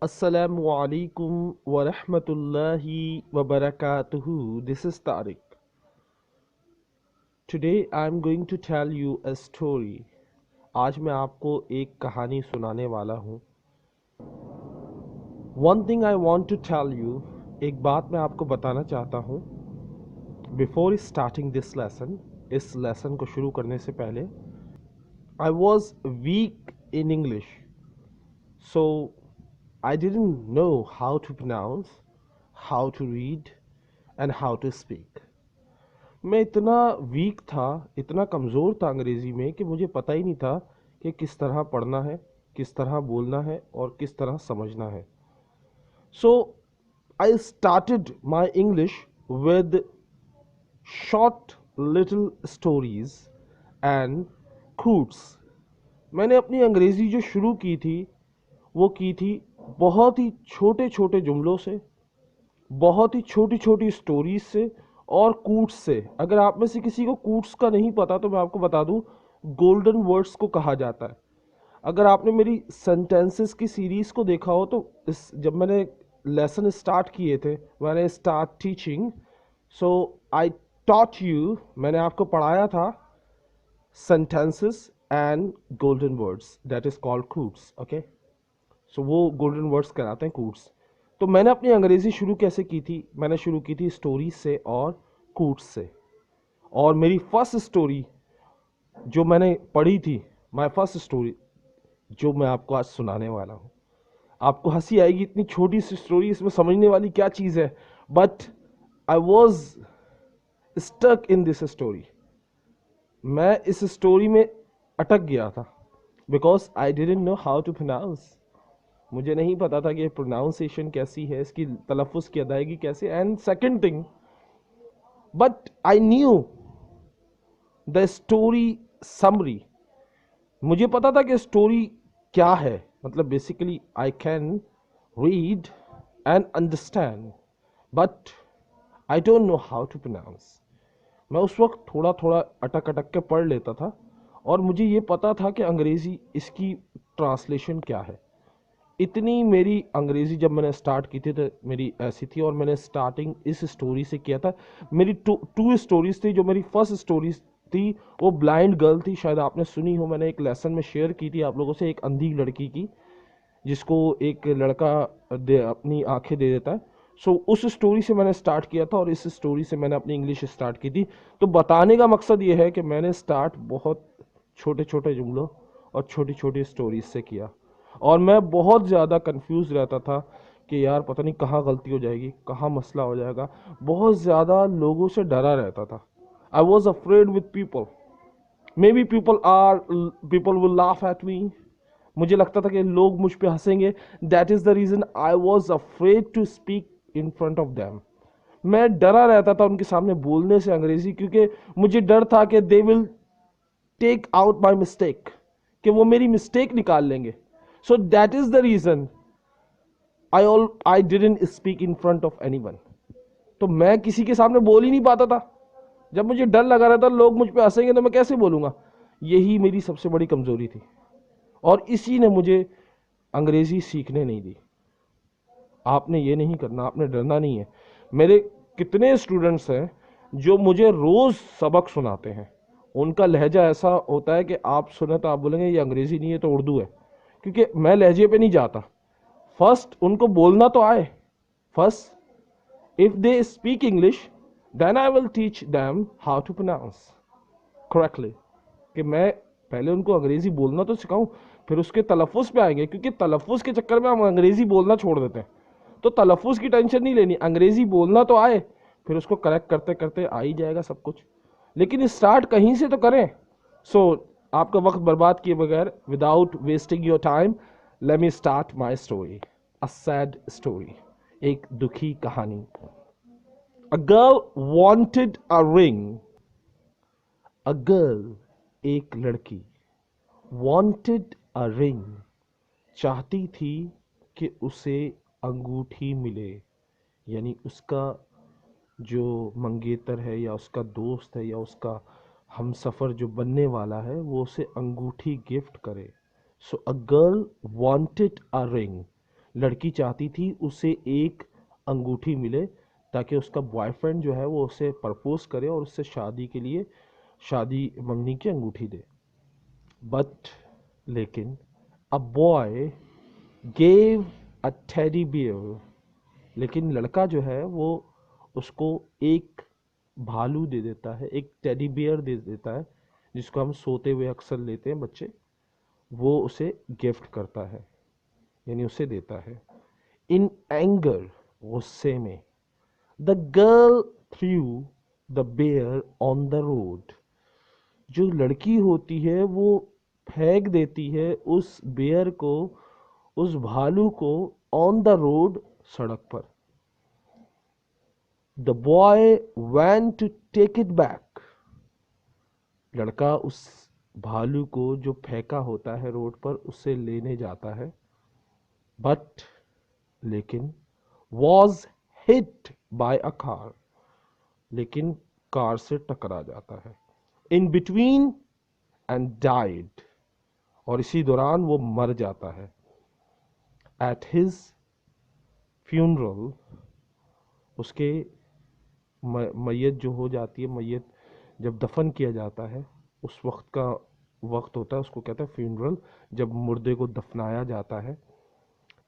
Assalamu alaikum wa rahmatullahi wa barakatuhu. This is Tariq. Today I am going to tell you a story. आज मैं आपको एक कहानी सुनाने वाला हूँ. One thing I want to tell you, एक बात मैं आपको बताना चाहता हूँ. Before starting this lesson, इस लेसन को शुरू करने से पहले, I was weak in English. So I didn't know how to pronounce, how to read and how to speak. मैं इतना वीक था, इतना कमज़ोर था अंग्रेज़ी में कि मुझे पता ही नहीं था कि किस तरह पढ़ना है, किस तरह बोलना है और किस तरह समझना है. So I started my English with short little stories and quotes. मैंने अपनी अंग्रेज़ी जो शुरू की थी वो की थी बहुत ही छोटे छोटे जुमलों से, बहुत ही छोटी छोटी स्टोरीज से और कूट्स से. अगर आप में से किसी को कूट्स का नहीं पता तो मैं आपको बता दूं, गोल्डन वर्ड्स को कहा जाता है. अगर आपने मेरी सेंटेंसेस की सीरीज को देखा हो तो जब मैंने लेसन स्टार्ट किए थे, मैंने start teaching, so I taught you, मैंने आपको पढ़ाया था sentences and golden words, that is called quotes. Okay, so वो गोल्डन वर्ड्स कहलाते हैं कूट्स. तो मैंने अपनी अंग्रेज़ी शुरू कैसे की थी? मैंने शुरू की थी स्टोरीज से और कूट्स से. और मेरी फर्स्ट स्टोरी जो मैंने पढ़ी थी, माय फर्स्ट स्टोरी, जो मैं आपको आज सुनाने वाला हूँ. आपको हंसी आएगी, इतनी छोटी सी स्टोरी, इसमें समझने वाली क्या चीज़ है. But I was stuck in this story. मैं इस स्टोरी में अटक गया था because I didn't know how to pronounce. मुझे नहीं पता था कि प्रोनाउंसिएशन कैसी है, इसकी तलफ़ुज़ की अदायगी कैसे. And second thing, but I knew the story summary. मुझे पता था कि स्टोरी क्या है, मतलब basically I can read and understand, but I don't know how to pronounce. मैं उस वक्त थोड़ा थोड़ा अटक अटक के पढ़ लेता था और मुझे ये पता था कि अंग्रेज़ी इसकी ट्रांसलेशन क्या है. इतनी मेरी अंग्रेज़ी जब मैंने स्टार्ट की थी तो मेरी ऐसी थी. और मैंने स्टार्टिंग इस स्टोरी से किया था. मेरी टू स्टोरीज थी. जो मेरी फर्स्ट स्टोरीज थी वो ब्लाइंड गर्ल थी, शायद आपने सुनी हो. मैंने एक लेसन में शेयर की थी आप लोगों से, एक अंधी लड़की की जिसको एक लड़का अपनी आंखें दे देता है. सो उस स्टोरी से मैंने स्टार्ट किया था और इस स्टोरी से मैंने अपनी इंग्लिश स्टार्ट की थी. तो बताने का मकसद ये है कि मैंने स्टार्ट बहुत छोटे छोटे जुमलों और छोटी छोटी स्टोरीज से किया. और मैं बहुत ज़्यादा कंफ्यूज रहता था कि यार पता नहीं कहाँ गलती हो जाएगी, कहाँ मसला हो जाएगा. बहुत ज़्यादा लोगों से डरा रहता था. I was afraid with people. Maybe people will laugh at me. मुझे लगता था कि लोग मुझ पे हंसेंगे. That is the reason I was afraid to speak in front of them. मैं डरा रहता था उनके सामने बोलने से अंग्रेज़ी, क्योंकि मुझे डर था कि they will take out my mistake, कि वो मेरी मिस्टेक निकाल लेंगे. So that is the reason I didn't speak in front of anyone. तो मैं किसी के सामने बोल ही नहीं पाता था. जब मुझे डर लगा रहता लोग मुझ पे हंसेंगे तो मैं कैसे बोलूँगा. यही मेरी सबसे बड़ी कमज़ोरी थी और इसी ने मुझे अंग्रेज़ी सीखने नहीं दी. आपने ये नहीं करना, आपने डरना नहीं है. मेरे कितने स्टूडेंट्स हैं जो मुझे रोज़ सबक सुनाते हैं. उनका लहजा ऐसा होता है कि आप सुने तो आप बोलेंगे ये अंग्रेज़ी नहीं है तो उर्दू है, क्योंकि मैं लहजे पे नहीं जाता. फर्स्ट उनको बोलना तो आए. First if they speak English then I will teach them how to pronounce correctly. कि मैं पहले उनको अंग्रेज़ी बोलना तो सिखाऊं, फिर उसके तलफ़ुज़ पे आएंगे, क्योंकि तलफ़ुज़ के चक्कर में हम अंग्रेज़ी बोलना छोड़ देते हैं. तो तलफ़ुज़ की टेंशन नहीं लेनी, अंग्रेज़ी बोलना तो आए, फिर उसको करेक्ट करते करते आ ही जाएगा सब कुछ. लेकिन स्टार्ट कहीं से तो करें. सो आपका वक्त बर्बाद किए बगैर, without wasting your time, let me start my story. A sad story, एक दुखी कहानी. A girl wanted a ring. A girl, एक लड़की, वॉन्टेड अ रिंग, चाहती थी कि उसे अंगूठी मिले. यानी उसका जो मंगेतर है या उसका दोस्त है या उसका हम सफ़र जो बनने वाला है वो उसे अंगूठी गिफ्ट करे. So a girl wanted a ring. लड़की चाहती थी उसे एक अंगूठी मिले ताकि उसका बॉयफ्रेंड जो है वो उसे प्रपोज करे और उससे शादी के लिए शादी मंगनी की अंगूठी दे। बट लेकिन a boy gave a teddy bear, लेकिन लड़का जो है वो उसको एक भालू दे देता है, एक टेडी बियर दे देता है, जिसको हम सोते हुए अक्सर लेते हैं बच्चे। वो उसे गिफ्ट करता है, यानी उसे देता है। इन एंगर, गुस्से में, the girl threw the bear on the road, जो लड़की होती है वो फेंक देती है उस बेयर को, उस भालू को, ऑन द रोड, सड़क पर। The boy went to take it back, लड़का उस भालू को जो फेंका होता है रोड पर उसे लेने जाता है। बट लेकिन was hit by a car, लेकिन कार से टकरा जाता है। इन बिटवीन एंड डाइड, और इसी दौरान वो मर जाता है। एट हिज फ्यूनरल, उसके मैयत जो हो जाती है, मैयत जब दफन किया जाता है, उस वक्त का वक्त होता है, उसको कहते हैं फ्यूनरल, जब मुर्दे को दफनाया जाता है।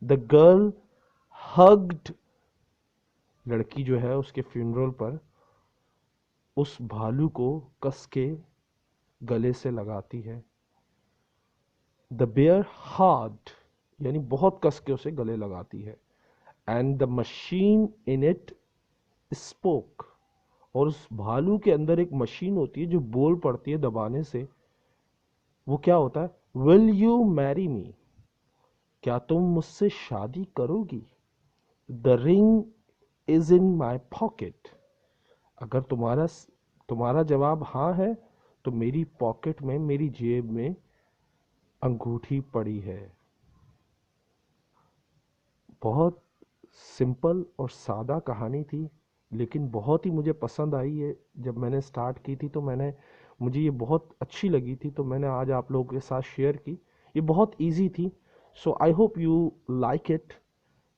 द गर्ल हग्ड, लड़की जो है उसके फ्यूनरल पर उस भालू को कस के गले से लगाती है। द बेयर हार्ड, यानी बहुत कस के उसे गले लगाती है। And the machine in it spoke, और उस भालू के अंदर एक मशीन होती है जो बोल पड़ती है दबाने से। वो क्या होता है? विल यू मैरी मी, क्या तुम मुझसे शादी करोगी? The ring is in my pocket, अगर तुम्हारा जवाब हाँ है तो मेरी पॉकेट में, मेरी जेब में अंगूठी पड़ी है। बहुत सिंपल और सादा कहानी थी, लेकिन बहुत ही मुझे पसंद आई है। जब मैंने स्टार्ट की थी तो मुझे ये बहुत अच्छी लगी थी, तो मैंने आज आप लोगों के साथ शेयर की। ये बहुत इजी थी। So I hope you like it.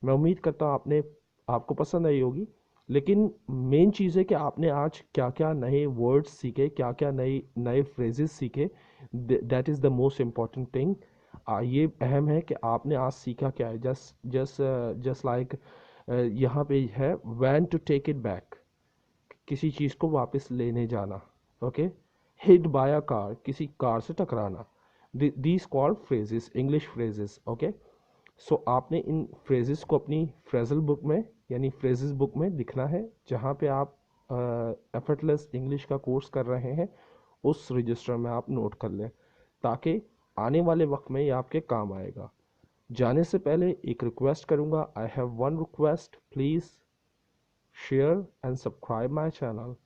मैं उम्मीद करता हूँ आपको पसंद आई होगी। लेकिन मेन चीज़ है कि आपने आज क्या क्या नए वर्ड्स सीखे, क्या क्या नए नए फ्रेजेस सीखे। That is the most important thing. ये अहम है कि आपने आज सीखा क्या है। जस्ट लाइक यहाँ पे है went to take it back, किसी चीज़ को वापस लेने जाना। Okay, hit by a car, किसी कार से टकराना। These called phrases, English phrases. Okay, so आपने इन फ्रेजेस को अपनी फ्रेजल बुक में, यानी फ्रेजेस बुक में लिखना है, जहाँ पे आप एफर्टलेस इंग्लिश का कोर्स कर रहे हैं, उस रजिस्टर में आप नोट कर लें, ताकि आने वाले वक्त में ये आपके काम आएगा। जाने से पहले एक रिक्वेस्ट करूँगा, I have one request, please share and subscribe my channel,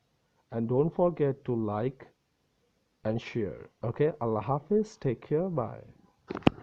and don't forget to like and share. Okay, Allah Hafiz, take care, bye.